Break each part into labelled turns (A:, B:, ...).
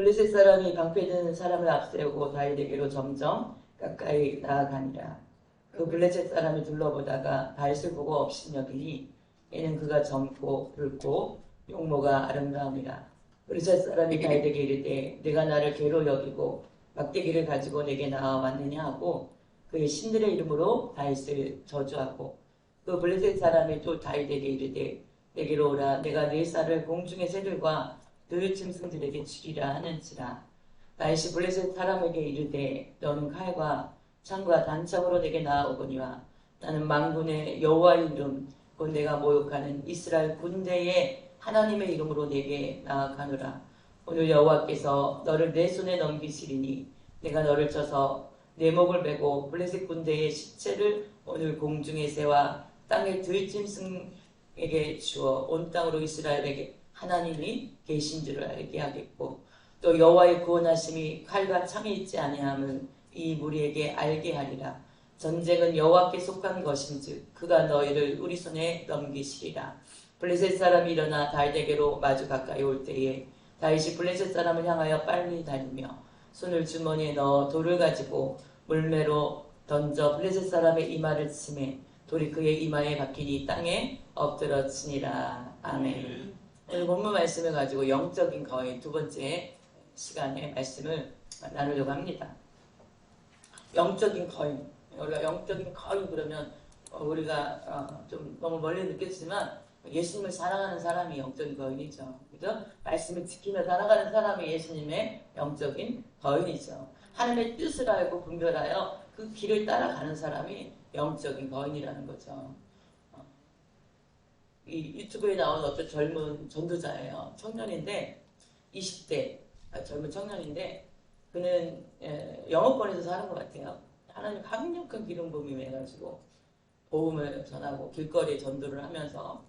A: 블레셋 사람이 방패드는 사람을 앞세우고 다윗에게로 점점 가까이 나아가니라. 그 블레셋 사람이 둘러보다가 다윗을 보고 업신여기니 이는 그가 젊고 붉고 용모가 아름다움이라. 블레셋 사람이 다윗에게 이르되 내가 나를 괴로 여기고 막대기를 가지고 내게 나와왔느냐 하고 그의 신들의 이름으로 다윗을 저주하고 그 블레셋 사람이 또 다윗에게 이르되 내게로 오라. 내가 네 쌀을 공중의 새들과 그 짐승들에게 주리라 하는지라. 다윗이 블레셋 사람에게 이르되 너는 칼과 창과 단창으로 내게 나아오거니와 나는 만군의 여호와의 이름 곧 내가 모욕하는 이스라엘 군대의 하나님의 이름으로 내게 나아가노라. 오늘 여호와께서 너를 내 손에 넘기시리니 내가 너를 쳐서 내 목을 베고 블레셋 군대의 시체를 오늘 공중의 새와 땅의 들짐승에게 주어 온 땅으로 이스라엘에게 하나님이 계신 줄을 알게 하겠고 또 여호와의 구원하심이 칼과 창에 있지 아니함을 이 무리에게 알게 하리라. 전쟁은 여호와께 속한 것인즉 그가 너희를 우리 손에 넘기시리라. 블레셋 사람이 일어나 다윗에게로 마주 가까이 올 때에 다윗이 블레셋 사람을 향하여 빨리 달리며 손을 주머니에 넣어 돌을 가지고 물매로 던져 블레셋 사람의 이마를 치매 돌이 그의 이마에 박히니 땅에 엎드러지니라. 아멘. 오늘 본문 말씀을 가지고 영적인 거인 두 번째 시간에 말씀을 나누려고 합니다. 영적인 거인. 우리가 영적인 거인 그러면 우리가 좀 너무 멀리 느꼈지만 예수님을 사랑하는 사람이 영적인 거인이죠. 그죠? 말씀을 지키며 살아가는 사람이 예수님의 영적인 거인이죠. 하나님의 뜻을 알고 분별하여 그 길을 따라가는 사람이 영적인 거인이라는 거죠. 이 유튜브에 나온 어떤 젊은 전도자예요. 청년인데 20대 젊은 청년인데 그는 영어권에서 사는 것 같아요. 하나님 강력한 기름 부음이 해가지고 복음을 전하고 길거리에 전도를 하면서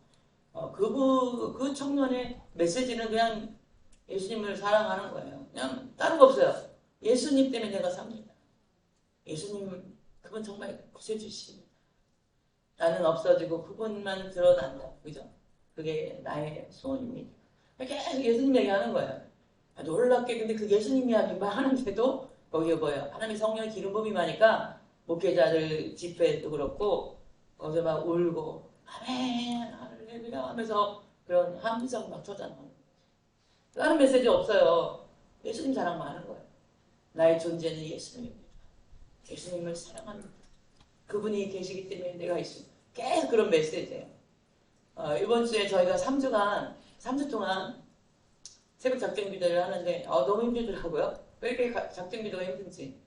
A: 그 청년의 메시지는 그냥 예수님을 사랑하는 거예요. 그냥 다른 거 없어요. 예수님 때문에 내가 삽니다. 예수님 그분 정말 구세주십니다. 나는 없어지고 그분만 드러난다. 그죠? 그게 나의 소원입니다. 계속 예수님 얘기하는 거예요. 놀랍게 근데 그 예수님 이야기만 하는데도 거기에 뭐예요? 하나님의 성령의 기름 부음이 많으니까 목회자들 집회도 그렇고 거기서 막 울고 아멘 할렐루야 하면서 그런 함성 막 터져나오는 다른 메시지 없어요. 예수님 사랑만 하는 거예요. 나의 존재는 예수님입니다. 예수님을 사랑합니다. 그분이 계시기 때문에 내가 있습니다. 계속 그런 메시지예요. 이번 주에 저희가 3주 동안 새벽 작정 기도를 하는데 너무 힘들더라고요. 왜 이렇게 작정 기도가 힘든지.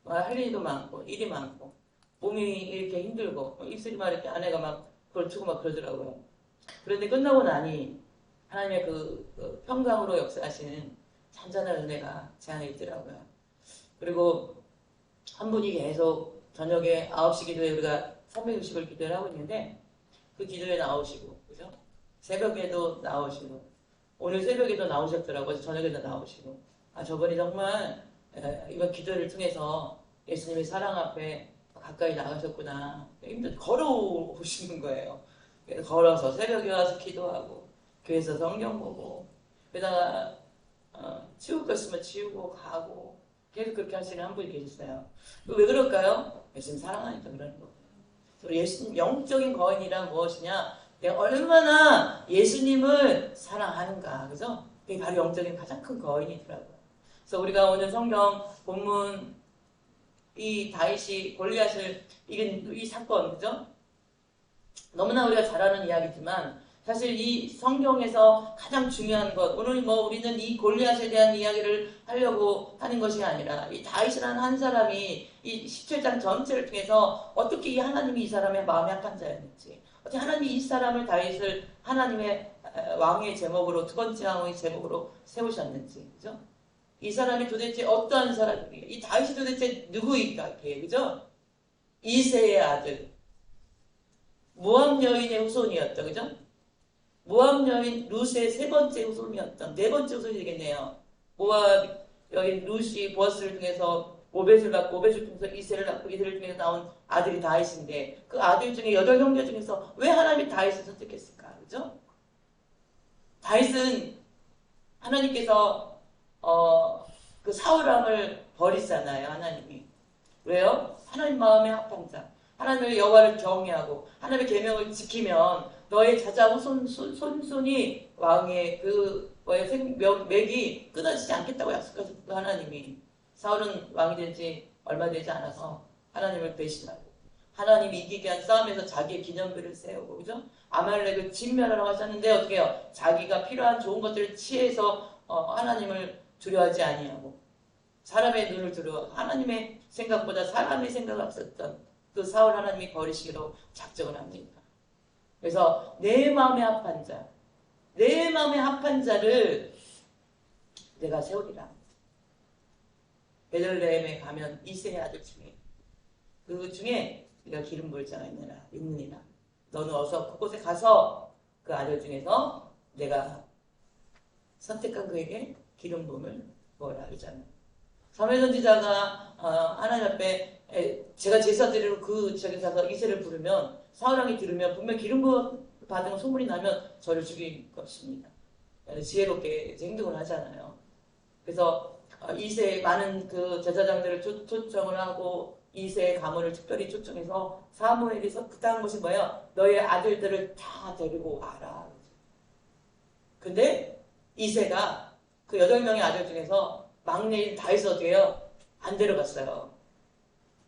A: 할 일도 많고 일이 많고 몸이 이렇게 힘들고 입술이 막 이렇게 아내가 막 걸치고 막 그러더라고요. 그런데 끝나고 나니 하나님의 그 평강으로 역사하시는 잔잔한 은혜가 제 안에 있더라고요. 그리고 한 분이 계속 저녁에 9시 기도에 우리가 360을 기도를 하고 있는데 그 기도에 나오시고 그죠? 새벽에도 나오시고 오늘 새벽에도 나오셨더라고요. 저녁에도 나오시고 저분이 정말 이번 기도를 통해서 예수님의 사랑 앞에 가까이 나가셨구나. 걸어오시는 거예요. 그래서 걸어서 새벽에 와서 기도하고 교회에서 성경 보고 게다가 치울 거 있으면 치우고 가고 계속 그렇게 하시는 한 분이 계셨어요. 왜 그럴까요? 예수님 사랑하니까 그러는 거예요. 예수님 영적인 거인이란 무엇이냐? 내가 얼마나 예수님을 사랑하는가, 그죠? 그게 바로 영적인 가장 큰 거인이더라고요. 그래서 우리가 오늘 성경 본문 이 다윗이 골리앗을 이긴 이 사건, 그죠? 너무나 우리가 잘 아는 이야기지만 사실 이 성경에서 가장 중요한 것, 오늘 우리는 이 골리앗에 대한 이야기를 하려고 하는 것이 아니라 이 다윗이라는 한 사람이 이 17장 전체를 통해서 어떻게 이 하나님이 이 사람의 마음에 합한 자였는지, 어떻게 하나님이 이 사람을 다윗을 하나님의 왕의 제목으로 두 번째 왕의 제목으로 세우셨는지, 그죠? 이 사람이 도대체 어떠한 사람이에요? 이 다윗이 도대체 누구일까? 그죠? 이새의 아들, 모압 여인의 후손이었다, 그죠? 모압 여인 루스의 세 번째 후손이었던 네 번째 후손이 되겠네요. 모압 여인 루시 보아스를 통해서 오벳을 낳고 오벳을 통해서 이새를 낳고 이새를 통해서 나온 아들이 다윗인데 그 아들 중에 8형제 중에서 왜 하나님이 다윗을 선택했을까? 그죠? 다윗은 하나님께서 그 사울왕을 버리잖아요, 하나님이. 왜요? 하나님 마음에 합한 자. 하나님의 여호와를 경외하고 하나님의 계명을 지키면 너의 자자 손손이 왕의 그 맥이 끊어지지 않겠다고 약속하셨고 하나님이. 사울은 왕이 된 지 얼마 되지 않아서 하나님을 배신하고 하나님이 이기게 한 싸움에서 자기의 기념비를 세우고 그죠? 아말렉을 진멸하라고 하셨는데 어떻게 해요? 자기가 필요한 좋은 것들을 취해서 하나님을 두려워하지 아니하고 사람의 눈을 두려워 하나님의 생각보다 사람의 생각을 앞섰던 그 사울 하나님이 버리시기로 작정을 합니다. 그래서 내 마음에 합한 자, 내 마음에 합한 자를 내가 세우리라. 베들레헴에 가면 이새의 아들 중에 그 중에 네가 기름 부을 자가 있느니라. 너는 어서 그곳에 가서 그 아들 중에서 내가 선택한 그에게 기름 부음을 부어라 그러잖아요. 사무엘 선지자가 하나님 앞에 제가 제사 드리러 그 저기 가서 이새를 부르면 사울왕이 들으면 분명 기름 부음 받은 소문이 나면 저를 죽일 것입니다. 지혜롭게 행동을 하잖아요. 그래서 이세 많은 그 제사장들을 초청을 하고 이세의 가문을 특별히 초청해서 사무엘에서 부탁한 것이 뭐예요? 너의 아들들을 다 데리고 와라. 근데 이세가 그 8명의 아들 중에서 막내인 다윗을 어떻게 해요? 안 데려갔어요.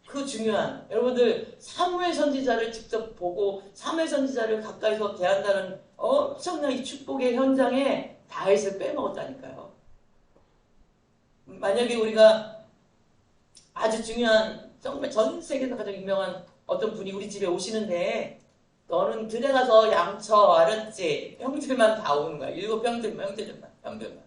A: 그 중요한 여러분들 사무엘 선지자를 직접 보고 사무엘 선지자를 가까이서 대한다는 엄청난 이 축복의 현장에 다윗을 빼먹었다니까요. 만약에 우리가 아주 중요한 정말 전 세계에서 가장 유명한 어떤 분이 우리 집에 오시는데 너는 들에 가서 양쳐 알았지? 형들만 다 오는 거야. 7형들만 형들만.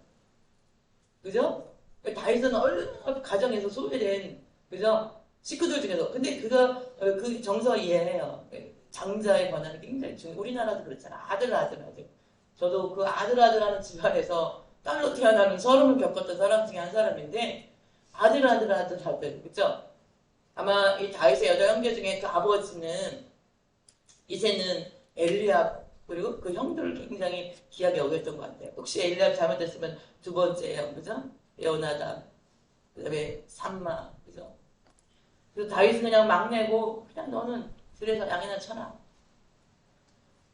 A: 그죠? 다윗은 얼마나 가정에서 소외된 그죠? 식구들 중에서 근데 그 정서 이해해요. 장자의 권한이 굉장히 중요해. 우리나라도 그렇잖아. 아들. 저도 그 아들 하는 집안에서 딸로 태어나면 서름을 겪었던 사람 중에 한 사람인데 아들 그죠? 아마 이 다윗의 여자 형제 중에 그 아버지는 이제는 엘리압 그리고 그 형들을 굉장히 귀하게 여겼던 것 같아요. 혹시 엘리압 잘못됐으면 두 번째예요, 그죠? 여호나답 그다음에 삼마 그죠? 그래서 다윗은 그냥 막내고 그냥 너는 들에서 양이나 쳐라.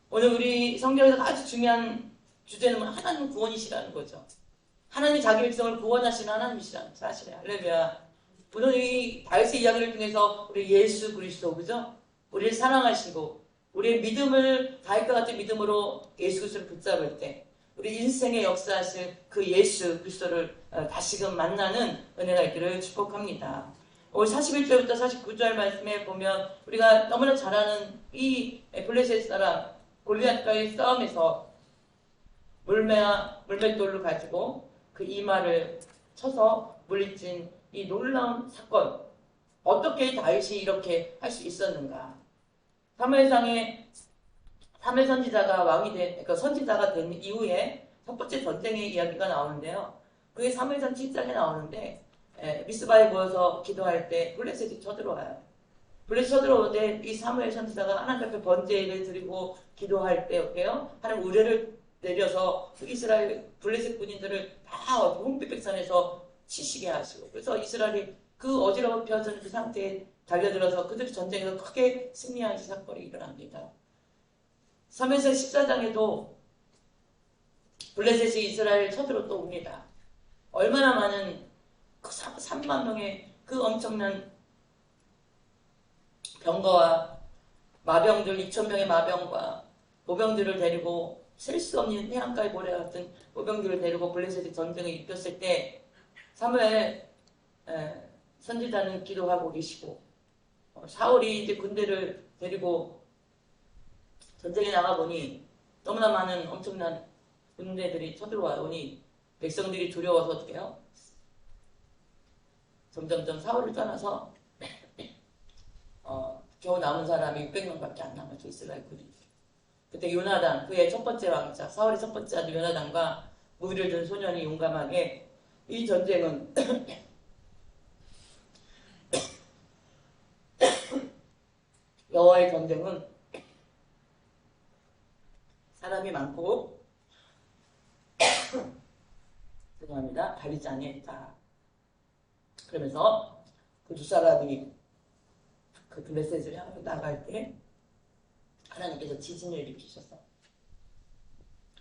A: 오늘 우리 성경에서 아주 중요한 주제는 하나님 구원이시라는 거죠. 하나님이 자기 백성을 구원하시는 하나님이시라는 사실이에요. 할렐루야. 오늘 이 다윗의 이야기를 통해서 우리 예수 그리스도 그죠? 우리를 사랑하시고 우리의 믿음을 다윗과 같은 믿음으로 예수 그리스도를 붙잡을 때 우리 인생의 역사하실 그 예수 그리스도를 다시금 만나는 은혜가 있기를 축복합니다. 오늘 41절부터 49절 말씀에 보면 우리가 너무나 잘 아는 이 블레셋 사람 골리앗과의 싸움에서 물맷돌을 가지고 그 이마를 쳐서 물리친 이 놀라운 사건. 어떻게 다윗이 이렇게 할 수 있었는가? 사무엘상에 사무엘 선지자가 그러니까 선지자가 된 이후에 첫 번째 전쟁의 이야기가 나오는데요. 그게 사무엘상 7장에 나오는데 미스바에 모여서 기도할 때 블레셋이 쳐들어와요. 블레셋이 쳐들어오는데 이 사무엘 선지자가 하나님 앞에 번제를 드리고 기도할 때 어때요? 하나님 의뢰를 내려서 그 이스라엘 블레셋 군인들을 다 홍빛백산에서 치시게 하시고 그래서 이스라엘이 그 어지러워펴진 그 상태에 달려들어서 그들이 전쟁에서 크게 승리한 사건이 일어납니다. 사무엘상 14장에도 블레셋이 이스라엘을 쳐들어 또 옵니다. 얼마나 많은 그 3만 명의 그 엄청난 병거와 마병들 2,000명의 마병과 보병들을 데리고 셀 수 없는 해안가의 모래 같은 보병들을 데리고 블레셋이 전쟁에 입혔을 때 사무엘 선지자는 기도하고 계시고 사울이 이제 군대를 데리고 전쟁에 나가보니 너무나 많은 엄청난 군대들이 쳐들어와 오니 백성들이 두려워서 어떻게 해요? 점점점 사울을 떠나서 겨우 남은 사람이 600명밖에 안 남았죠. 이스라엘 군인들. 그때 요나단, 그의 첫 번째 왕자, 사울의 첫 번째 아들 요나단과 무기를 든 소년이 용감하게 이 전쟁은 여호와의 전쟁은 사람이 많고 죄송합니다. 달리지 아니했다. 그러면서 그 두 사람이 그 블레셋을 향해 나갈 때 하나님께서 지진을 일으키셔서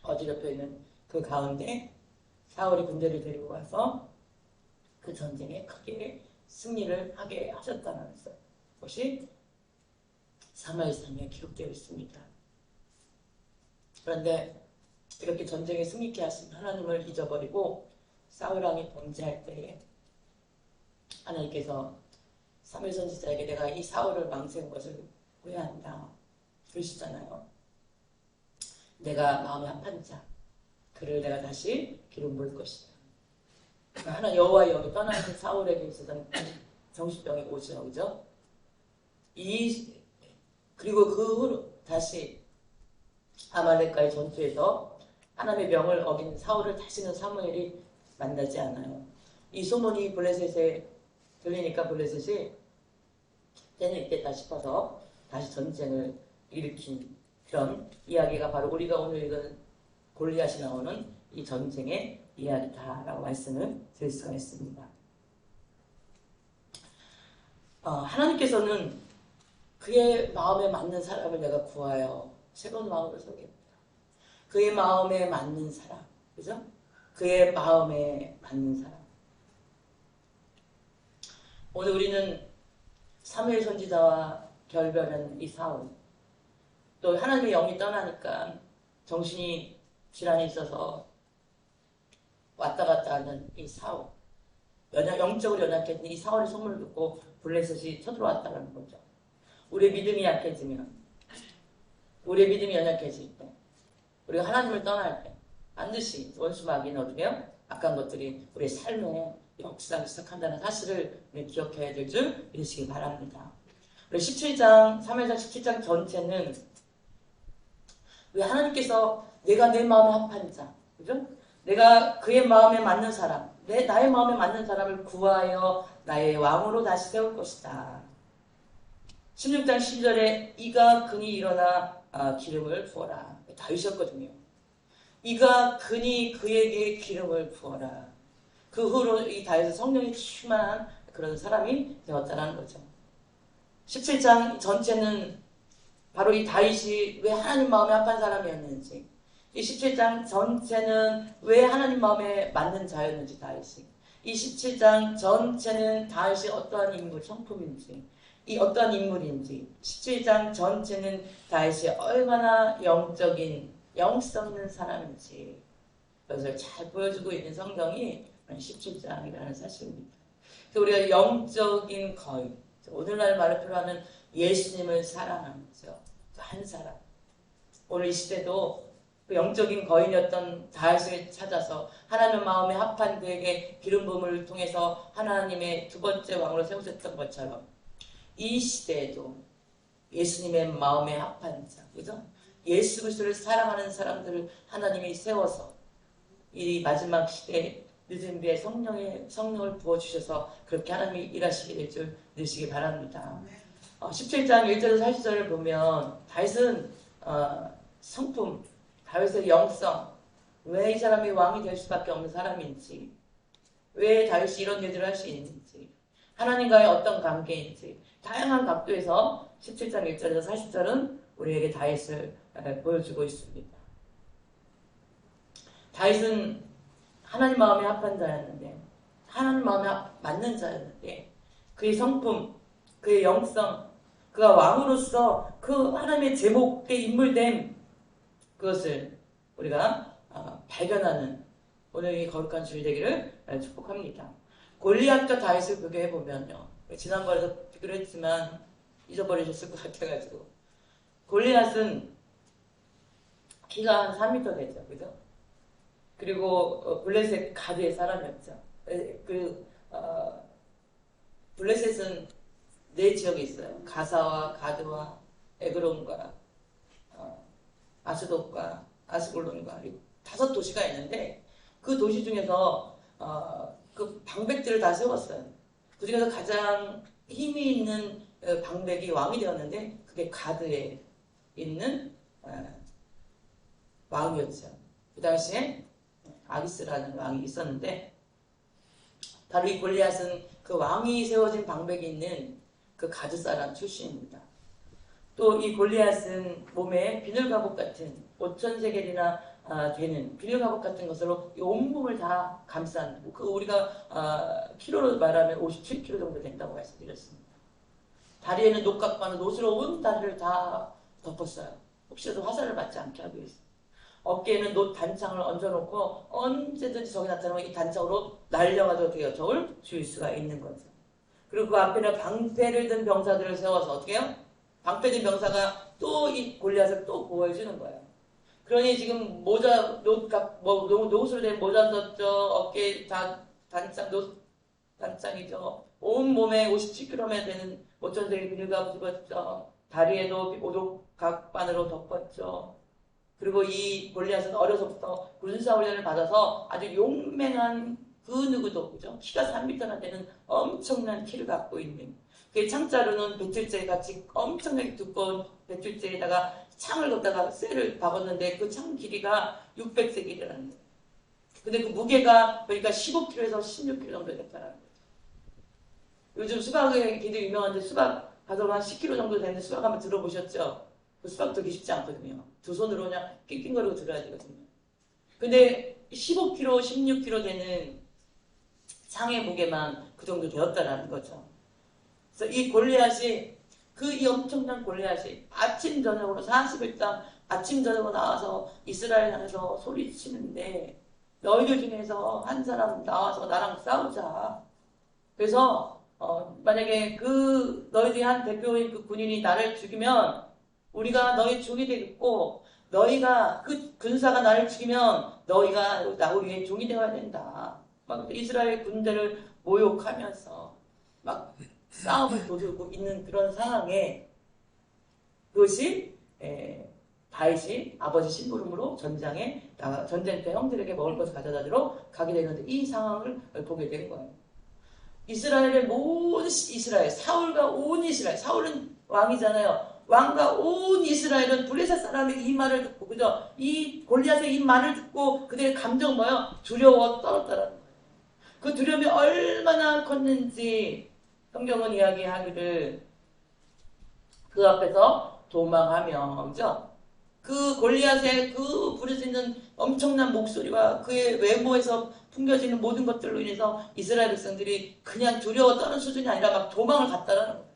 A: 어지럽혀 있는 그 가운데 사울이 군대를 데리고 가서 그 전쟁에 크게 승리를 하게 하셨다는 것이 사무엘상에 기록되어 있습니다. 그런데 이렇게 전쟁에 승리케 하신 하나님을 잊어버리고 사울 왕이 범죄할 때에 하나님께서 사무엘 선지자에게 내가 이 사울을 망친 것을 후회한다 그러시잖아요. 내가 마음에 합한 자 그를 내가 다시 기름 부을 것이다. 하나 여호와의 영이 떠나서 사울에게 있었던 정신병이 오죠, 그죠? 그리고 그 후로 다시 아말렉과의 전투에서 하나님의 명을 어긴 사울을 다시는 사무엘이 만나지 않아요. 이 소문이 블레셋에 들리니까 블레셋이 때는 있겠다 싶어서 다시 전쟁을 일으킨 그런 이야기가 바로 우리가 오늘 읽은 골리앗이 나오는 이 전쟁의 이야기다라고 말씀을 드릴 수가 있습니다. 하나님께서는 그의 마음에 맞는 사람을 내가 구하여 새로운 마음으로 서겠다. 그의 마음에 맞는 사람, 그죠? 그의 마음에 맞는 사람. 오늘 우리는 사무엘 선지자와 결별한 이 사울, 또 하나님의 영이 떠나니까 정신이 질환이 있어서 왔다 갔다 하는 이 사울, 영적으로 연약했던 이 사울의 소문을 듣고 블레셋이 쳐들어왔다는 거죠. 우리의 믿음이 약해지면, 우리의 믿음이 연약해질 때, 우리가 하나님을 떠날 때 반드시 원수 마귀는 어떻게 해요? 악한 것들이 우리의 삶에 역사하기 시작한다는 사실을 기억해야 될 줄 믿으시기 바랍니다. 우리 17장, 3회장 17장 전체는 왜 하나님께서 내가 내 마음에 합한 자, 그죠? 내가 그의 마음에 맞는 사람, 나의 마음에 맞는 사람을 구하여 나의 왕으로 다시 세울 것이다. 16장 10절에 이가 그니 일어나 기름을 부어라. 다윗이었거든요. 이가 그니 그에게 기름을 부어라. 그 후로 이 다윗은 성령이 충만한 그런 사람이 되었다는 거죠. 17장 전체는 바로 이 다윗이 왜 하나님 마음에 합한 사람이었는지, 이 17장 전체는 왜 하나님 마음에 맞는 자였는지, 다윗이. 이 17장 전체는 다윗이 어떠한 인물, 성품인지, 이 어떠한 인물인지, 17장 전체는 다윗이 얼마나 영적인, 영성 있는 사람인지, 그것을 잘 보여주고 있는 성경이 17장이라는 사실입니다. 그래서 우리가 영적인 거인, 오늘날 말로 표현하면 예수님을 사랑하는 거죠. 한 사람. 오늘 이 시대도 그 영적인 거인이었던 다윗을 찾아서 하나님의 마음에 합한 그에게 기름 부음을 통해서 하나님의 두 번째 왕으로 세우셨던 것처럼 이 시대에도 예수님의 마음에 합한 자, 그죠? 예수 그리스도를 사랑하는 사람들을 하나님이 세워서 이 마지막 시대에 늦은 비에 성령을 부어주셔서 그렇게 하나님이 일하시게 될 줄 믿으시기 바랍니다. 17장 1절에서 40절을 보면 다윗은 성품, 다윗의 영성, 왜 이 사람이 왕이 될 수밖에 없는 사람인지, 왜 다윗이 이런 일들을 할 수 있는지, 하나님과의 어떤 관계인지 다양한 각도에서 17장 1절에서 40절은 우리에게 다윗을 보여주고 있습니다. 다윗은 하나님 마음에 합한 자였는데, 하나님 마음에 맞는 자였는데, 그의 성품, 그의 영성, 그가 왕으로서 그 하나님의 제목의 인물됨, 그것을 우리가 발견하는 오늘 이 거룩한 주일 되기를 축복합니다. 골리앗과 다윗을 비교해 보면요, 지난번에도 비교를 했지만 잊어버리셨을 것 같아가지고, 골리앗은 키가 한 3m 되죠, 그죠? 그리고 블레셋 가드의 사람이었죠. 블레셋은 네 지역이 있어요. 가사와 가드와 에그론과 아스돗과 아스골론과 5도시가 있는데 그 도시 중에서 그 방백들을 다 세웠어요. 그 중에서 가장 힘이 있는 방백이 왕이 되었는데 그게 가드에 있는 왕이었죠. 그 당시에 아기스라는 왕이 있었는데 바로 이 골리앗은 그 왕이 세워진 방백이 있는 그 가드 사람 출신입니다. 또 이 골리앗은 몸에 비늘 갑옷 같은 5천 세겔이나 되는 비늘 갑옷 같은 것으로 이 온몸을 다 감싼, 그 우리가 키로로 말하면 57kg 정도 된다고 말씀드렸습니다. 다리에는 녹각과는 노스로 온 다리를 다 덮었어요. 혹시라도 화살을 맞지 않게 하기 위해서. 어깨에는 놋 단창을 얹어놓고 언제든지 적이 나타나면 이 단창으로 날려가도 되어 적을 죽일 수가 있는 거죠. 그리고 그 앞에는 방패를 든 병사들을 세워서 어떻게 해요? 방패 든 병사가 또 이 골리앗을 또 보호해주는 거예요. 그러니 지금 모자, 노스로 된 모자 썼죠. 어깨에 단창, 놋 단창이죠. 온몸에 57kg면 되는 5천세기 비늘갑을 입었죠. 다리에도 오독각반으로 덮었죠. 그리고 이 골리앗은 어려서부터 군사훈련을 받아서 아주 용맹한 그 누구도, 그죠? 키가 3m나 되는 엄청난 키를 갖고 있는, 그 창자루는 배틀재 같이 엄청나게 두꺼운 배틀재에다가 창을 걷다가 쇠를 박았는데 그 창 길이가 600세겔이라는 거예요. 근데 그 무게가 그러니까 15kg에서 16kg 정도 됐다는 거죠. 요즘 수박의 길이 유명한데 수박 가져가 한 10kg 정도 되는 수박 한번 들어보셨죠? 그 수박 들기 쉽지 않거든요. 두 손으로 그냥 낑낑거리고 들어야 되거든요. 근데 15kg, 16kg 되는 창의 무게만 그 정도 되었다라는 거죠. 그래서 이 골리앗이, 이 엄청난 골리앗이 아침 저녁으로 40일당 아침 저녁으로 나와서 이스라엘 향해서 소리치는데, 너희들 중에서 한 사람 나와서 나랑 싸우자. 그래서 만약에 너희들이 한 대표인 그 군인이 나를 죽이면 우리가 너희 종이 되겠고, 너희가 그 군사가 나를 죽이면 너희가 우리의 종이 되어야 된다. 막 이스라엘 군대를 모욕하면서 막 싸움을 도두고 있는 그런 상황에, 그것이 다윗이 아버지 심부름으로 전쟁터 형들에게 먹을 것을 가져다 주러 가게 되는데, 이 상황을 보게 된 거예요. 이스라엘의 모든 이스라엘, 사울과 온 이스라엘, 사울은 왕이잖아요. 왕과 온 이스라엘은 블레셋 사람의 이 말을 듣고, 그죠? 이 골리앗의 이 말을 듣고 그들의 감정 뭐예요? 두려워 떨었다라는 거예요. 그 두려움이 얼마나 컸는지 성경은 이야기하기를, 그 앞에서 도망하며, 그죠? 그 골리앗의 그 부르짖는 엄청난 목소리와 그의 외모에서 풍겨지는 모든 것들로 인해서 이스라엘 백성들이 그냥 두려워 떠는 수준이 아니라 막 도망을 갔다라는 거예요.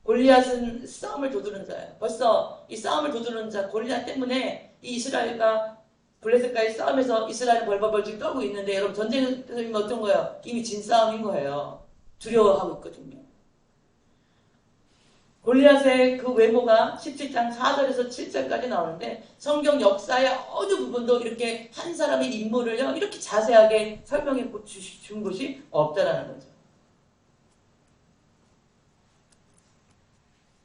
A: 골리앗은 싸움을 도두는 자예요. 벌써 이 싸움을 도두는 자 골리앗 때문에 이 이스라엘과 블레셋과의 싸움에서 이스라엘은 벌벌벌 떨고 있는데, 여러분 전쟁은 어떤 거예요? 이미 진 싸움인 거예요. 두려워하고 있거든요. 골리앗의 그 외모가 17장 4절에서 7절까지 나오는데, 성경 역사의 어느 부분도 이렇게 한 사람의 인물을요 이렇게 자세하게 설명해 준 것이 없다라는 거죠.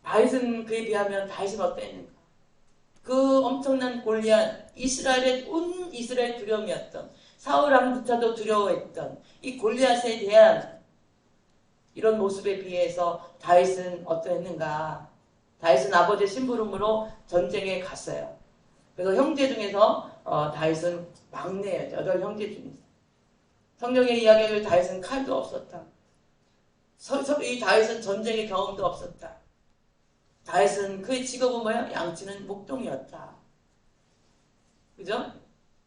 A: 다윗은 그에 비하면 다윗은 어땠는가? 그 엄청난 골리앗, 온 이스라엘 두려움이었던, 사울 왕조차도 두려워했던 이 골리앗에 대한 이런 모습에 비해서 다윗은 어떠했는가? 다윗은 아버지의 심부름으로 전쟁에 갔어요. 그래서 형제 중에서 다윗은 막내예요. 8형제 중에서. 성경의 이야기를 다윗은 칼도 없었다. 이 다윗은 전쟁의 경험도 없었다. 다윗은 그의 직업은 뭐예요? 양치는 목동이었다. 그죠?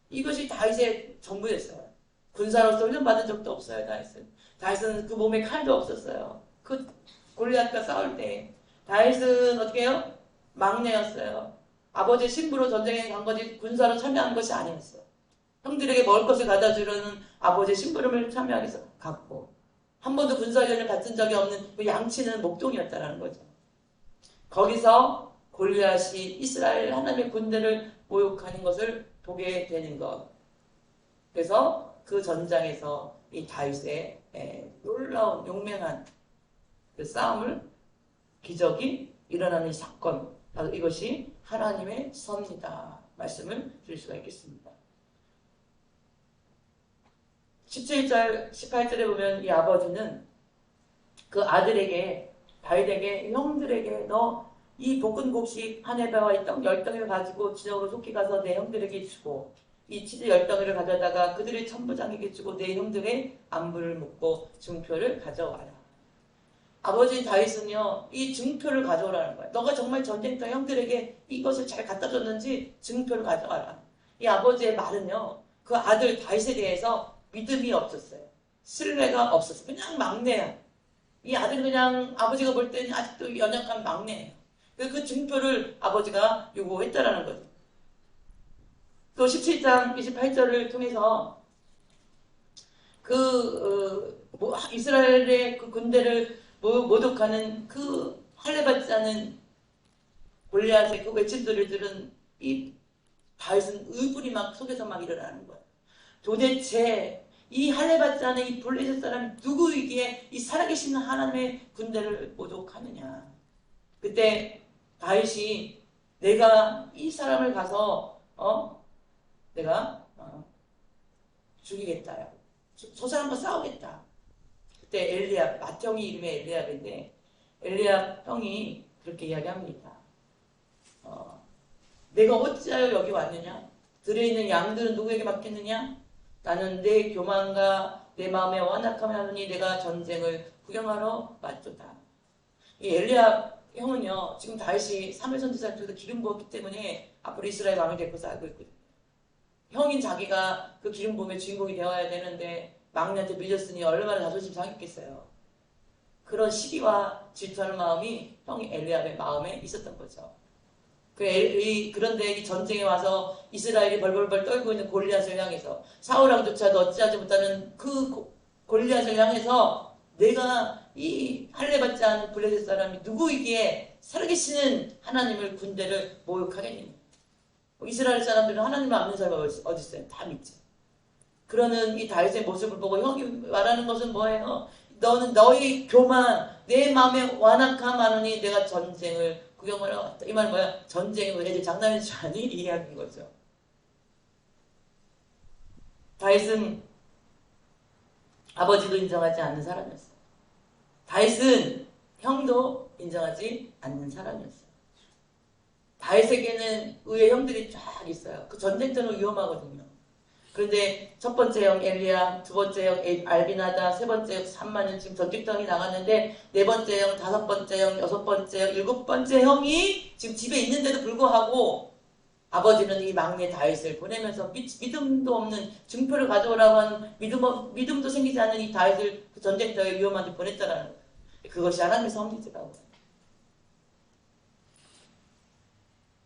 A: 이것이 다윗의 전부였어요. 군사로서 훈련받은 적도 없어요, 다윗은. 다윗은 그 몸에 칼도 없었어요. 그 골리앗과 싸울 때. 다윗은 어떻게 해요? 막내였어요. 아버지의 신부로 전쟁에 간 거지 군사로 참여한 것이 아니었어요. 형들에게 먹을 것을 가져다 주려는 아버지의 심부름을 참여하기 위해서 갔고, 한 번도 군사훈련을 받은 적이 없는 그 양치는 목동이었다는 거죠. 거기서 골리앗이 이스라엘 하나님의 군대를 모욕하는 것을 보게 되는 것. 그래서 그 전장에서 이 다윗의 놀라운 용맹한 그 싸움을, 기적이 일어나는 사건, 바로 이것이 하나님의 섭니다. 말씀을 드릴 수가 있겠습니다. 17절, 18절에 보면 이 아버지는 그 아들에게, 다윗에게, 형들에게 너 이 볶은 곡식 한 해배와 이 떡 10덩이를 가지고 진영으로 속히 가서 내 형들에게 주고, 이 치즈 10덩이를 가져다가 그들의 천부장에게 주고 내 형들의 안부를 묻고 증표를 가져와라. 아버지 다윗은요, 이 증표를 가져오라는 거야. 너가 정말 전쟁터 형들에게 이것을 잘 갖다 줬는지 증표를 가져와라. 이 아버지의 말은요, 그 아들 다윗에 대해서 믿음이 없었어요. 신뢰가 없었어요. 그냥 막내야. 이 아들은 그냥 아버지가 볼 때는 아직도 연약한 막내예요. 그 증표를 아버지가 요구했다라는 거죠. 또 17장 28절을 통해서 이스라엘의 그 군대를 모독하는 그 할례받지 않은 골리앗의 그 외침소리를 들은 이 다윗은 의분이 막 속에서 막 일어나는 거예요. 도대체 이 할례받지 않은 이 블레셋 사람이 누구이기에 이 살아계신 하나님의 군대를 모독하느냐. 그때 다윗이 내가 이 사람을 가서 내가 죽이겠다. 저 사람과 싸우겠다. 그때 엘리압, 맏형이 이름이 엘리압인데 엘리압 형이 그렇게 이야기합니다. 내가 어찌하여 여기 왔느냐? 들에 있는 양들은 누구에게 맡겼느냐? 나는 내 교만과 내 마음의 완악함을 하느니 내가 전쟁을 구경하러 왔도다. 이 엘리압 형은요, 지금 다윗이 사무엘 선지자 쪽에서 기름 부었기 때문에 앞으로 이스라엘 왕이 될 것을 알고 있거든요. 형인 자기가 그 기름 부음의 주인공이 되어야 되는데 막내한테 밀렸으니 얼마나 자존심 상했겠어요. 그런 시기와 질투하는 마음이 형이 엘리압의 마음에 있었던 거죠. 그런데 이 전쟁에 와서 이스라엘이 벌벌벌 떨고 있는 골리앗을 향해서 사울왕조차도 어찌하지 못하는 그 골리앗을 향해서 내가 이 할례받지 않은 블레셋 사람이 누구이기에 살아계시는 하나님을 군대를 모욕하겠느냐. 이스라엘 사람들은 하나님을 안 믿는 사람이 어디 있어요? 다 믿죠. 그러는 이 다윗의 모습을 보고 형이 말하는 것은 뭐예요? 너는 너의 교만, 내 마음에 완악함 하느니 내가 전쟁을 구경하러 왔다. 이 말은 뭐야? 전쟁이 뭐 애들 장난인 줄 아니? 이 이야기인 거죠. 다윗은 아버지도 인정하지 않는 사람이었어요. 다윗은 형도 인정하지 않는 사람이었어요. 다윗에게는 의의 형들이 쫙 있어요. 그 전쟁터는 위험하거든요. 그런데 첫 번째 형 엘리야, 두 번째 형 알비나다, 세 번째 형 삼만은 지금 전쟁터에 나갔는데 네 번째 형, 다섯 번째 형, 여섯 번째 형, 일곱 번째 형이 지금 집에 있는데도 불구하고 아버지는 이 막내 다윗을 보내면서 믿음도 없는 증표를 가져오라고 하는 믿음도 생기지 않는 이 다윗을 그 전쟁터에 위험한 데 보냈다라는 거예요. 그것이 하나님의 섭리더라고요.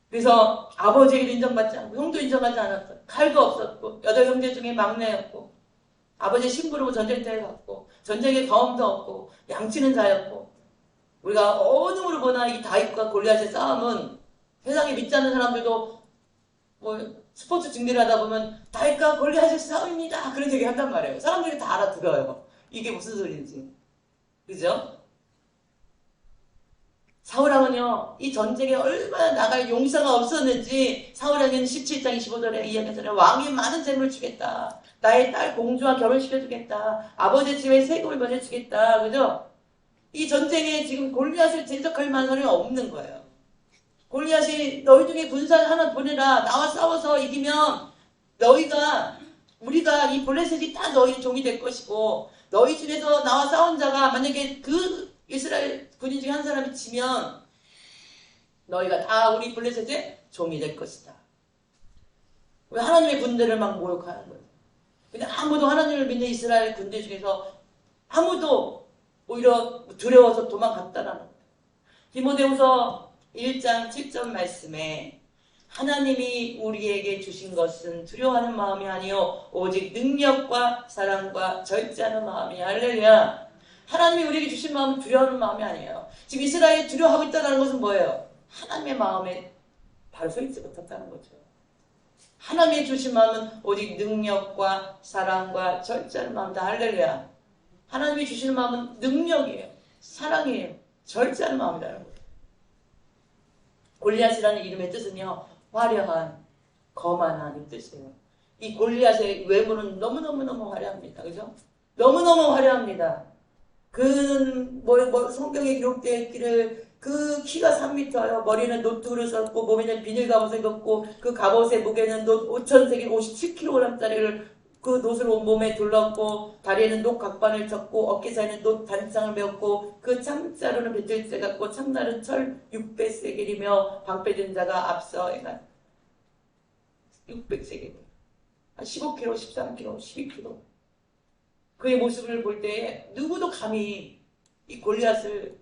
A: 그래서 아버지에게도 인정받지 않고 형도 인정하지 않았고 칼도 없었고 여덟 형제 중에 막내였고 아버지의 심부름을 전쟁터에 갔고 전쟁의 경험도 없고 양치는 자였고 우리가 어느 으로 보나 이 다윗과 골리앗의 싸움은 세상에 믿지 않는 사람들도 뭐 스포츠 중계를 하다 보면 다윗과 골리앗의 싸움입니다. 그런 얘기 한단 말이에요. 사람들이 다 알아들어요. 이게 무슨 소리인지. 그죠? 사울왕은요, 이 전쟁에 얼마나 나갈 용사가 없었는지 사울왕은 17장 25절에 이야기하잖아요. 왕이 많은 재물을 주겠다. 나의 딸 공주와 결혼시켜주겠다. 아버지 집에 세금을 보내주겠다. 그죠? 이 전쟁에 지금 골리앗을 대적할 만한 사람이 없는 거예요. 골리앗이 너희 중에 군사 하나 보내라. 나와 싸워서 이기면 우리가 이 블레셋이 다 너희 종이 될 것이고 너희 중에서 나와 싸운 자가 만약에 그 이스라엘 군인 중에 한 사람이 지면 너희가 다 우리 블레셋의 종이 될 것이다. 왜 하나님의 군대를 막 모욕하는 거예요? 근데 아무도 하나님을 믿는 이스라엘 군대 중에서 아무도 오히려 두려워서 도망갔다라는 거예요. 디모데후서 1장 7절 말씀에 하나님이 우리에게 주신 것은 두려워하는 마음이 아니요 오직 능력과 사랑과 절제하는 마음이 할렐루야. 하나님이 우리에게 주신 마음은 두려워하는 마음이 아니에요. 지금 이스라엘이 두려워하고 있다는 것은 뭐예요? 하나님의 마음에 바로 서 있지 못했다는 거죠. 하나님이 주신 마음은 오직 능력과 사랑과 절제하는 마음이다. 할렐루야. 하나님이 주시는 마음은 능력이에요. 사랑이에요. 절제하는 마음이라는 거예요. 골리앗이라는 이름의 뜻은요. 화려한, 거만한 뜻이에요. 이 골리앗의 외모는 너무너무너무 화려합니다. 그죠? 너무너무 화려합니다. 그는 성경에 기록되어 있기를 그 키가 3m예요. 머리는 노트를 썼고 몸에는 비닐 갑옷을 입었고 그 갑옷의 무게는 노 5,000세겔 57kg짜리를 그 노스를 온몸에 둘렀고 다리에는 녹 각반을 쳤고 어깨 사이에는 녹 단창을 메었고 그 창자루는 배틀째 같고 창날은 철 600세겔이며 방패든 자가 앞서 600세겔 한 15kg, 13kg, 12kg 그의 모습을 볼 때에 누구도 감히 이 골리앗을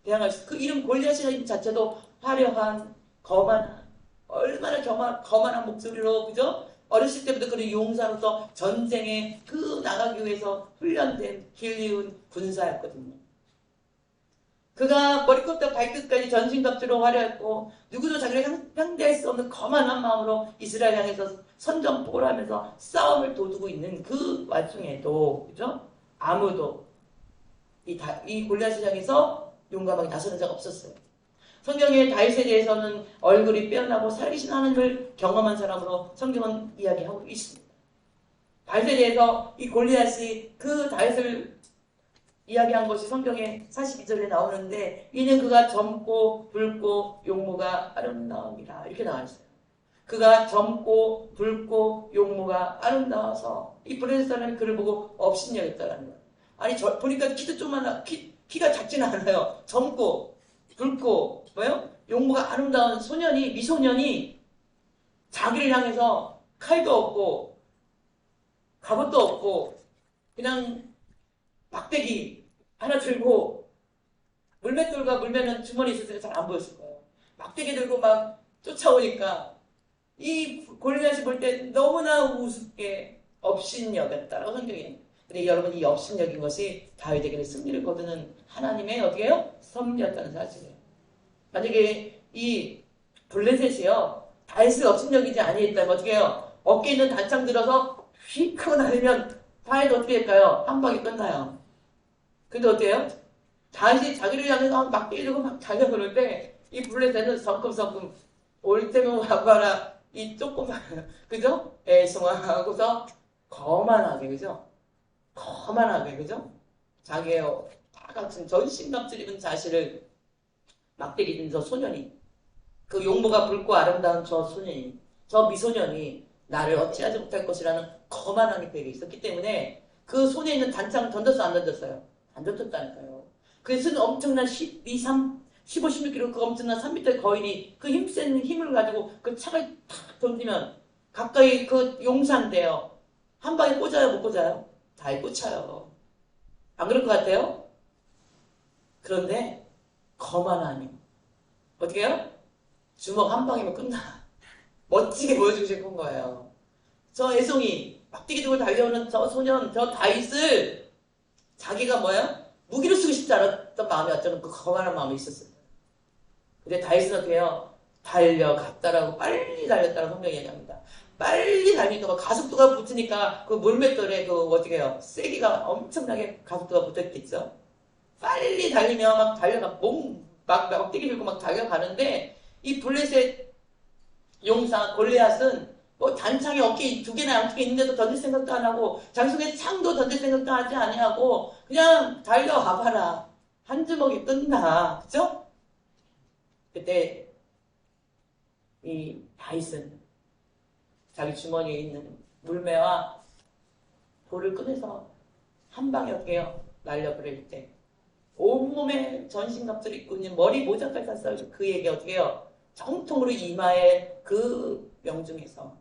A: 대항할 수, 그 이름 골리앗이라는 자체도 화려한, 거만한, 얼마나 거만한 목소리로, 그죠? 어렸을 때부터 그런 용사로서 전쟁에 그 나가기 위해서 훈련된 길리운 군사였거든요. 그가 머리끝부터 발끝까지 전신갑주로 화려했고 누구도 자기를 상대할 수 없는 거만한 마음으로 이스라엘 향해서 선전포고를 하면서 싸움을 도두고 있는 그 와중에도 그죠? 아무도 이 골리앗을 향해서 용감하게 나서는 자가 없었어요. 성경의 다윗에 대해서는 얼굴이 빼어나고 살아계신 하나님을 경험한 사람으로 성경은 이야기하고 있습니다. 다윗에 대해서 이 골리앗이 그 다윗을 이야기한 것이 성경의 42절에 나오는데 이는 그가 젊고 붉고 용모가 아름다움이라 이렇게 나와 있어요. 그가 젊고 붉고 용모가 아름다워서 이 블레셋 사람이 그를 보고 업신여겼다라는 거예요. 아니 보니까 키도 조그마한 키가 작지는 않아요. 젊고 붉고 뭐요? 용모가 아름다운 소년이 미소년이 자기를 향해서 칼도 없고 갑옷도 없고 그냥 막대기 하나 들고 물맷돌과 물매는 주머니 있었으니까 잘 안 보였을 거예요. 막대기 들고 막 쫓아오니까 이 골리앗이 볼 때 너무나 우습게 업신여겼다라고 성경이. 근데 여러분 이 업신여긴 것이 다윗에게는 승리를 거두는 하나님의 어디에요? 섭리였다는 사실이에요. 만약에 이 블레셋이요 다윗을 업신여기지 아니했다면 어떻게 해요? 어깨에 있는 단창 들어서 휙 하고 날리면 다윗 어떻게 할까요? 한 방에 끝나요. 근데 어때요? 다윗이 자기를 향해서 막 때리고 막 달려그럴 때 이 블레셋은 성큼성큼 올 때면 와봐라 이 조그만 그죠? 애송하고서 거만하게 그죠? 거만하게 그죠? 자기의 다 같은 전신갑주를 입은 자신을 막대기 든 저 소년이 그 용모가 붉고 아름다운 저 소년이 저 미소년이 나를 어찌하지 못할 것이라는 거만함이 그에게 있었기 때문에 그 손에 있는 단창 던졌어 안 던졌어요? 안 던졌다니까요. 그래서 엄청난 12, 3, 15, 16kg 그 엄청난 3m 거인이 그 힘센 힘을 가지고 그 창을 탁 던지면 가까이 그 용사인데요. 한 방에 꽂아요 못 꽂아요? 잘 꽂혀요. 안 그럴 것 같아요? 그런데 거만하니 어떻게 해요? 주먹 한 방이면 끝나. 멋지게 보여주고 싶은 거예요. 저 애송이 막대기 들고 달려오는 저 소년 저 다윗을 자기가 뭐야? 무기로 쓰고 싶지 않았던 마음이 어쩌면 그 거만한 마음이 있었어요. 근데 다윗은 어떻게 해요? 달려갔다라고 빨리 달렸다라고 성경이 얘기합니다. 빨리 달리니까 막 가속도가 붙으니까 그 물맷돌에 그 어떻게 해요? 세기가 엄청나게 가속도가 붙었겠죠. 빨리 달리면 막 달려가 막 뛰기 들고 막 달려가는데 이 블레셋 용사 골리앗은 뭐 단창이 어깨 2개나 2개 있는데도 던질 생각도 안 하고 자기 손에 창도 던질 생각도 하지 아니하고 그냥 달려와봐라. 한 주먹이 끝나. 그죠? 그때 이 다윗은 자기 주머니에 있는 물매와 돌을 꺼내서 한 방에 어깨요 날려버릴 때 온몸에 전신갑주를 입고 있는 머리 모자까지 다 써가지고 그에게 어떻게 해요? 정통으로 이마에 그 명중에서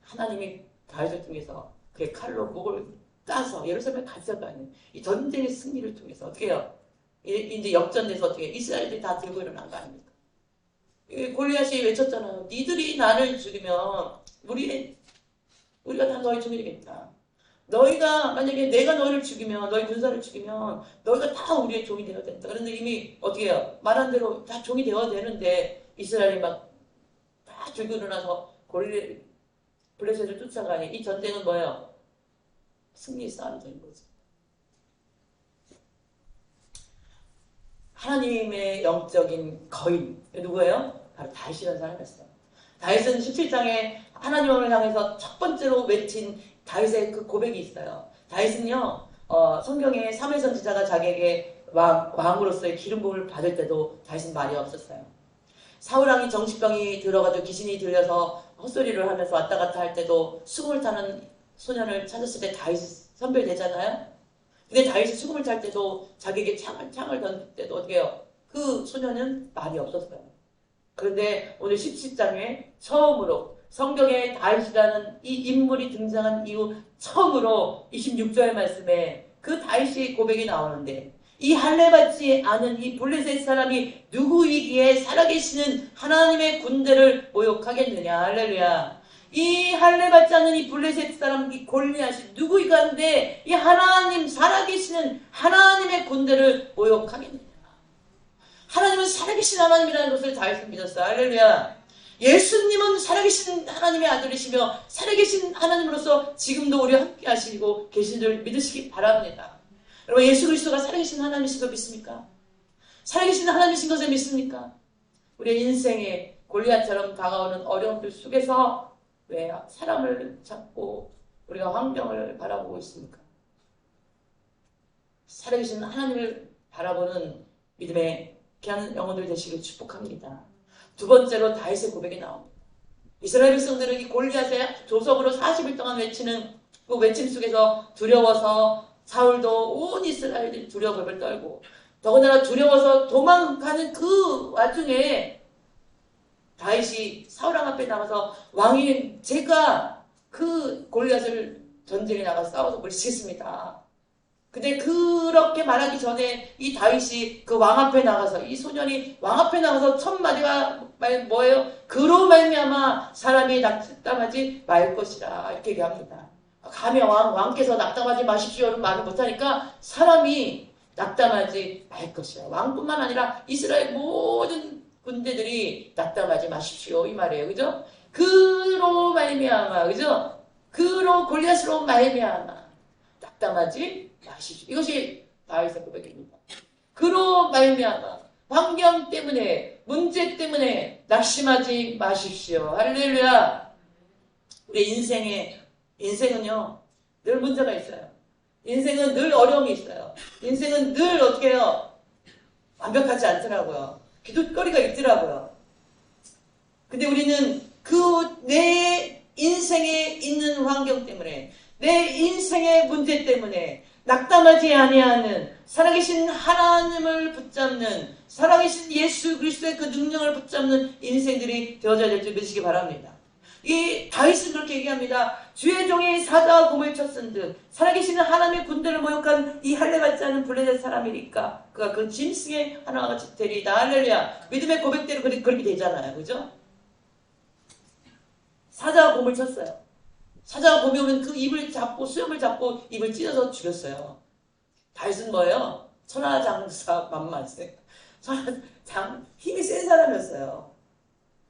A: 하나님이 다윗을 통해서 그의 칼로 목을 따서 예루살렘에 가져가는 이 전쟁의 승리를 통해서 어떻게 해요? 이제 역전돼서 어떻게 이스라엘들이 다 들고 일어난 거 아닙니까? 골리앗이 외쳤잖아요. 니들이 나를 죽이면 우리가 다 너희 종이 되겠다. 너희가 만약에 내가 너희를 죽이면 너희 군사를 죽이면 너희가 다 우리의 종이 되어야 된다. 그런데 이미 어떻게 해요? 말한 대로 다 종이 되어야 되는데 이스라엘이 막 다 들고 일어나서 블레셋을 쫓아가니 이 전쟁은 뭐예요? 승리의 싸움이 되는 거죠. 하나님의 영적인 거인 누구예요? 바로 다윗이라는 사람이었어요. 다윗은 17장에 하나님을 향해서 첫 번째로 외친 다윗의 그 고백이 있어요. 다윗은요 성경에 사무엘 선지자가 자기에게 왕으로서의 기름 부음을 받을 때도 다윗은 말이 없었어요. 사울왕이 정신병이 들어가지고 귀신이 들려서 헛소리를 하면서 왔다 갔다 할 때도 수금을 타는 소년을 찾았을 때 다윗이 선별되잖아요. 근데 다윗이 수금을 탈 때도 자기에게 창을 던질 때도 어떻게 해요? 그 소년은 말이 없었어요. 그런데 오늘 17장에 처음으로 성경에 다윗이라는 이 인물이 등장한 이후 처음으로 26절의 말씀에 그 다윗의 고백이 나오는데, 이 할례받지 않은 이 블레셋 사람이 누구이기에 살아계시는 하나님의 군대를 모욕하겠느냐. 할렐루야. 이 할례받지 않는 이 블레셋 사람, 이 골리앗이 누구이가 한데 이 하나님, 살아계시는 하나님의 군대를 모욕하겠느냐. 하나님은 살아계신 하나님이라는 것을 다윗은 믿었어요. 할렐루야. 예수님은 살아계신 하나님의 아들이시며 살아계신 하나님으로서 지금도 우리와 함께 하시고 계신 줄 믿으시기 바랍니다. 여러분, 예수 그리스도가 살아계신 하나님이신 거 믿습니까? 살아계신 하나님이신 것을 믿습니까? 우리의 인생에 골리앗처럼 다가오는 어려움들 속에서 왜 사람을 찾고 우리가 환경을 바라보고 있습니까? 살아계신 하나님을 바라보는 믿음의 귀한 영혼들 되시길 축복합니다. 두 번째로 다윗의 고백이 나옵니다. 이스라엘 백성들은 이 골리앗의 조석으로 40일 동안 외치는 그 외침 속에서 두려워서 사울도 온 이스라엘이 두려움을 떨고, 더군다나 두려워서 도망가는 그 와중에 다윗이 사울왕 앞에 나가서 왕이 제가 그 골리앗을 전쟁에 나가서 싸워서 물리치겠습니다. 근데 그렇게 말하기 전에 이 다윗이 그 왕 앞에 나가서, 이 소년이 왕 앞에 나가서 첫 마디가 뭐예요? 그로 말미암아 사람이 낙담하지 말 것이라, 이렇게 얘기합니다. 감히 왕께서 낙담하지 마십시오는 말을 못하니까 사람이 낙담하지 말 것이라. 왕뿐만 아니라 이스라엘 모든 군대들이 낙담하지 마십시오, 이 말이에요. 그죠? 그로 말미암아, 그죠? 그로 골리앗으로 말미암아 낙담하지 마십시오. 이것이 다윗의 고백입니다. 그로 말미암아 환경 때문에, 문제 때문에 낙심하지 마십시오. 할렐루야. 우리 인생은요 늘 문제가 있어요. 인생은 늘 어려움이 있어요. 인생은 늘 어떻게 해요? 완벽하지 않더라고요. 기도거리가 있더라고요. 근데 우리는 그 내 인생에 있는 환경 때문에, 내 인생의 문제 때문에 낙담하지 아니하는 살아계신 하나님을 붙잡는, 살아계신 예수 그리스도의 그 능력을 붙잡는 인생들이 되어져야 될 줄 믿으시기 바랍니다. 이 다윗은 그렇게 얘기합니다. 주의 종이 사자와 곰을 쳤은즉 살아계시는 하나님의 군대를 모욕한 이 할례받지 않은 블레셋 사람이니까 그가 그 짐승의 하나와 같이 되리이다. 할렐루야. 믿음의 고백대로 그렇게 되잖아요. 그죠? 사자와 곰을 쳤어요. 사자와 곰이 오면 그 입을 잡고, 수염을 잡고 입을 찢어서 죽였어요. 다윗은 뭐예요? 천하장사 만만세. 힘이 센 사람이었어요.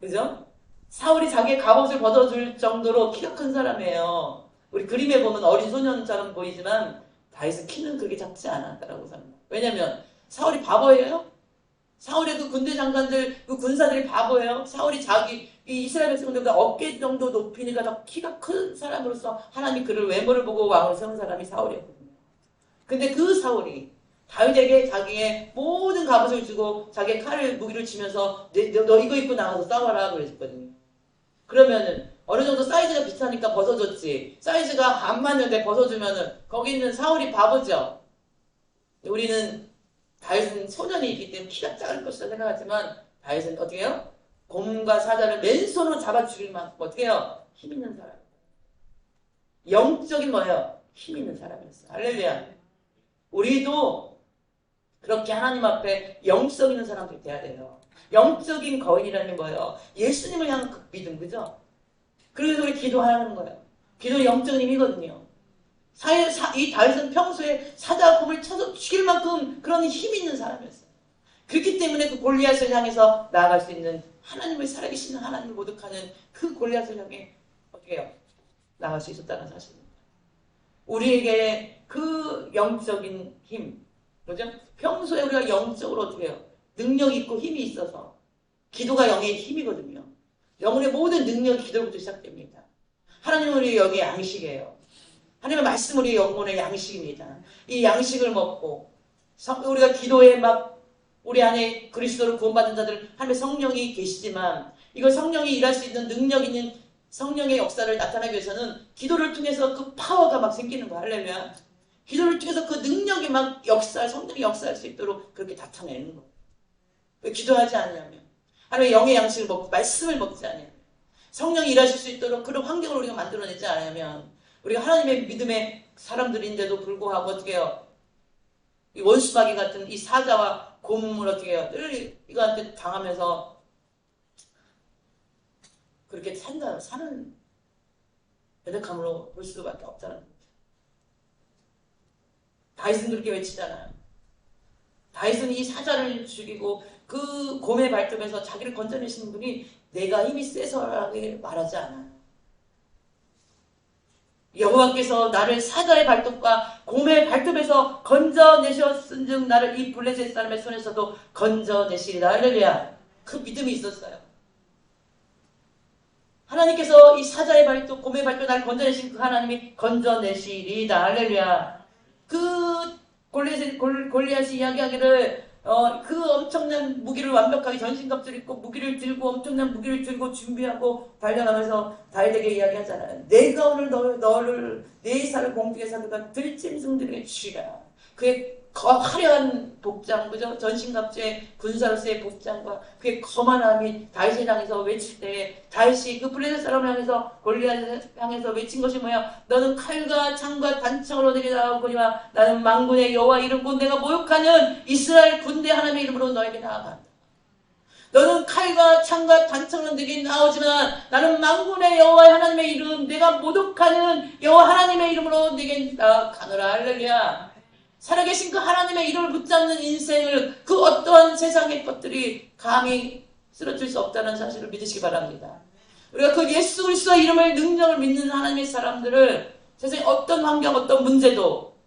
A: 그죠? 사울이 자기의 갑옷을 벗어줄 정도로 키가 큰 사람이에요. 우리 그림에 보면 어린 소년처럼 보이지만 다윗은 키는 그렇게 작지 않았다라고 생각합니다. 왜냐면 사울이 바보예요? 사울의 그 군대 장관들, 그 군사들이 바보예요? 사울이 이 이스라엘 백성들보다 어깨 정도 높이니까 더 키가 큰 사람으로서 하나님이 그를 외모를 보고 왕을 세운 사람이 사울이었거든요. 근데 그 사울이 다윗에게 자기의 모든 갑옷을 주고 자기의 칼을 무기를 치면서 너 이거 입고 나가서 싸워라 그랬거든요. 그러면은 어느 정도 사이즈가 비슷하니까 벗어줬지. 사이즈가 안 맞는데 벗어주면은 거기 있는 사울이 바보죠. 우리는 다윗은 소년이기 때문에 키가 작을 것이라 생각하지만 다윗은 어떻게 해요? 곰과 사자를 맨손으로 잡아 죽일 만큼 어떻게 해요? 힘 있는 사람. 영적인 뭐예요? 힘 있는 사람이었어요. 할렐루야. 우리도 그렇게 하나님 앞에 영성 있는 사람들이 돼야 돼요. 영적인 거인이라는 게 뭐예요? 예수님을 향한 그 믿음, 그죠? 그래서 우리 기도하는 거예요. 기도는 영적인 힘이거든요. 이 다윗은 평소에 사자와 곰을 쳐서 죽일 만큼 그런 힘이 있는 사람이었어요. 그렇기 때문에 그 골리앗을 향해서 나아갈 수 있는, 하나님을 살아계시는 하나님을 모독하는 그 골리앗을 향해 어떻게 해요? 나아갈 수 있었다는 사실입니다. 우리에게 그 영적인 힘, 그죠? 평소에 우리가 영적으로 어떻게 해요? 능력 있고 힘이 있어서, 기도가 영의 힘이거든요. 영혼의 모든 능력이 기도로부터 시작됩니다. 하나님은 우리의 영의 양식이에요. 하나님의 말씀은 우리의 영혼의 양식입니다. 이 양식을 먹고 우리가 기도에 막 우리 안에 그리스도를 구원받은 자들 하나님의 성령이 계시지만 이걸 성령이 일할 수 있는 능력 있는 성령의 역사를 나타나기 위해서는 기도를 통해서 그 파워가 막 생기는 거야. 할렐루야. 기도를 통해서 그 능력이 막 성령이 역사할 수 있도록 그렇게 나타내는 거야. 왜 기도하지 않냐면 하나님의 영의 양식을 먹고 말씀을 먹지 않으면 성령이 일하실 수 있도록 그런 환경을 우리가 만들어내지 않으면 우리가 하나님의 믿음의 사람들인데도 불구하고 어떻게 해요? 이 원수마귀 같은 이 사자와 곰을 어떻게 해요? 늘 이거한테 당하면서 그렇게 사는 연약함으로 볼 수밖에 없다는 거죠. 다윗은 그렇게 외치잖아요. 다윗은 이 사자를 죽이고 그 곰의 발톱에서 자기를 건져내시는 분이 내가 힘이 세서라고 말하지 않아요. 여호와께서 나를 사자의 발톱과 곰의 발톱에서 건져내셨은즉 나를 이 블레셋 사람의 손에서도 건져내시리라. 할렐루야. 그 믿음이 있었어요. 하나님께서 이 사자의 발톱, 곰의 발톱 나를 건져내신 그 하나님이 건져내시리다. 할렐루야. 그 골리앗이 이야기하기를 그 엄청난 무기를 완벽하게 전신갑주를 입고 무기를 들고 엄청난 무기를 들고 준비하고 달려나면서 다윗에게 이야기하잖아요. 내가 오늘 너를 내 이사를 공중에 사두가 들짐승들에게 주리라. 그의 화려한 복장, 그죠? 전신갑주의 군사로서의 복장과 그의 거만함이 다윗을 향해서 외칠 때 다윗이 그 블레셋 사람을 향해서 골리앗을 향해서 외친 것이 뭐야? 너는 칼과 창과 단창으로 내게 나아오거니와 나는 만군의 여호와 이름 곧 내가 모욕하는 이스라엘 군대 하나님의 이름으로 너에게 나아간다. 너는 칼과 창과 단창으로 내게 나오지만 나는 만군의 여호와 하나님의 이름 내가 모독하는 여호와 하나님의 이름으로 내게 나아가노라. 할렐루야. 살아계신 그 하나님의 이름을 붙잡는 인생을 그 어떠한 세상의 것들이 감히 쓰러질 수 없다는 사실을 믿으시기 바랍니다. 우리가 그 예수 그리스도의 이름을 능력을 믿는 하나님의 사람들을 세상의 어떤 환경 어떤 문제도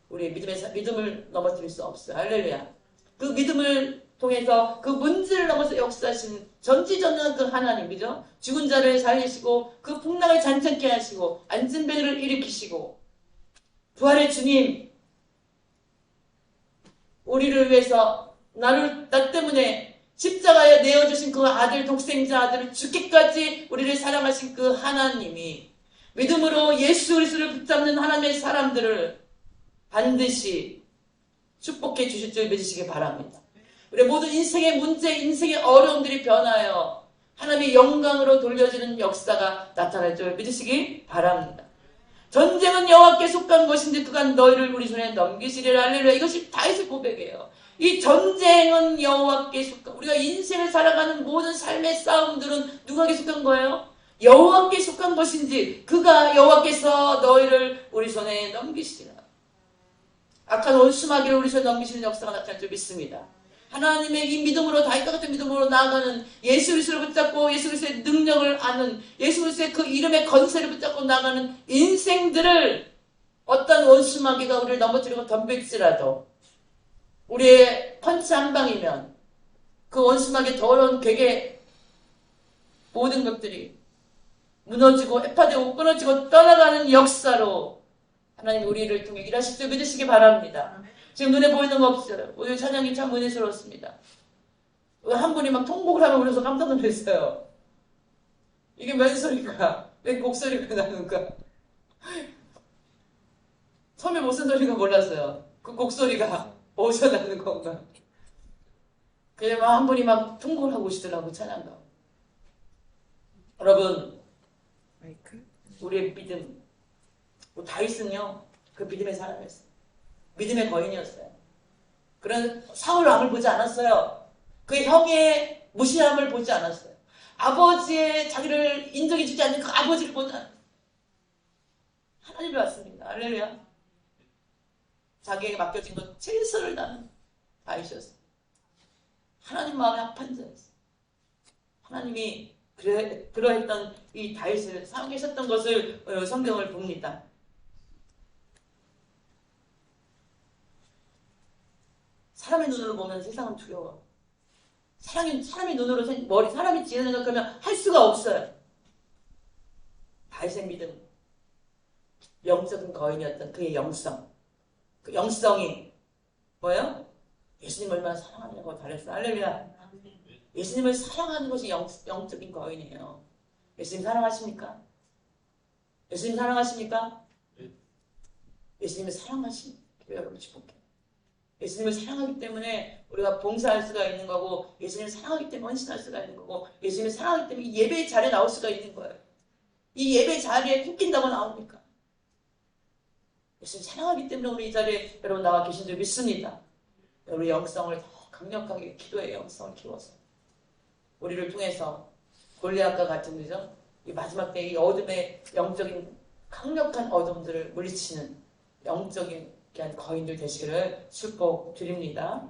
A: 우리의 믿음을 넘어뜨릴 수 없어요. 할렐루야. 그 믿음을 통해서 그 문제를 넘어서 역사하시는 전지전능한 그 하나님이죠. 죽은 자를 살리시고 그 풍랑을 잔잔케 하시고 앉은 배를 일으키시고 부활의 주님, 우리를 위해서 나 때문에 십자가에 내어주신 그 아들, 독생자 아들을 죽기까지 우리를 사랑하신 그 하나님이 믿음으로 예수 그리스도를 붙잡는 하나님의 사람들을 반드시 축복해 주실 줄 믿으시기 바랍니다. 우리 모든 인생의 문제, 인생의 어려움들이 변하여 하나님의 영광으로 돌려지는 역사가 나타날 줄 믿으시기 바랍니다. 전쟁은 여호와께 속한 것인데 그가 너희를 우리 손에 넘기시리라. 할렐루야. 이것이 다윗의 고백이에요. 이 전쟁은 여호와께 속한, 우리가 인생을 살아가는 모든 삶의 싸움들은 누구에게 속한 거예요? 여호와께 속한 것인지 그가 여호와께서 너희를 우리 손에 넘기시리라. 악한 원수마귀를 우리 손에 넘기시는 역사가 나타날 줄 믿습니다. 하나님의 이 믿음으로 다윗과 같은 믿음으로 나아가는 예수 그리스도를 붙잡고 예수 그리스도의 능력을 아는 예수 그리스도의 그 이름의 건세를 붙잡고 나가는 인생들을 어떤 원수마귀가 우리를 넘어뜨리고 덤빌지라도 우리의 펀치 한 방이면 그 원수마귀의 더러운 괴계 모든 것들이 무너지고 해파되고 끊어지고 떠나가는 역사로 하나님 우리를 통해 일하실 줄 믿으시기 바랍니다. 지금 눈에 보이는 거 없어요. 오늘 찬양이 참 은혜스러웠습니다. 한 분이 막 통곡을 하면 울어서 깜짝 놀랐어요. 이게 뭔 소리가? 왜 곡소리가 나는가? 처음에 무슨 소리가 몰랐어요. 그 곡소리가 어디서 나는 건가? 그냥 한 분이 막 통곡을 하고 오시더라고, 찬양가. 여러분, 우리의 믿음, 다윗은요, 그 믿음의 사람이었어요. 믿음의 거인이었어요. 그런 사울 왕을 보지 않았어요. 그 형의 무시함을 보지 않았어요. 아버지의 자기를 인정해주지 않는 그 아버지를 보지 않았어요. 하나님이 왔습니다. 할렐루야. 자기에게 맡겨진 건 최선을 다하는 다윗이었어요. 하나님 마음에 합한 자였어요. 하나님이 그러했던 이 다윗을 사용하셨던 것을 성경을 봅니다. 사람의 눈으로 보면 세상은 두려워. 사람의 눈으로 사람이 지는 생각하면 할 수가 없어요. 다윗의 믿음, 영적인 거인이었던 그의 영성, 그 영성이 뭐예요? 예수님 얼마나 사랑하냐고 달했어. 할렐루야. 예수님을 사랑하는 것이 영적인 거인이에요. 예수님 사랑하십니까? 예수님 사랑하십니까? 예수님을 사랑하십니까? 여러분 축복해. 예수님을 사랑하기 때문에 우리가 봉사할 수가 있는 거고, 예수님을 사랑하기 때문에 헌신할 수가 있는 거고, 예수님을 사랑하기 때문에 이 예배의 자리에 나올 수가 있는 거예요. 이 예배 자리에 쫓긴다고 나옵니까? 예수님 사랑하기 때문에 우리 이 자리에 여러분 나와 계신 줄 믿습니다. 우리 영성을 더 강력하게 기도의 영성을 키워서 우리를 통해서 골리앗과 같은 그죠? 이 마지막 때 이 어둠의 영적인 강력한 어둠들을 물리치는 영적인 거인들 되시기를 축복드립니다.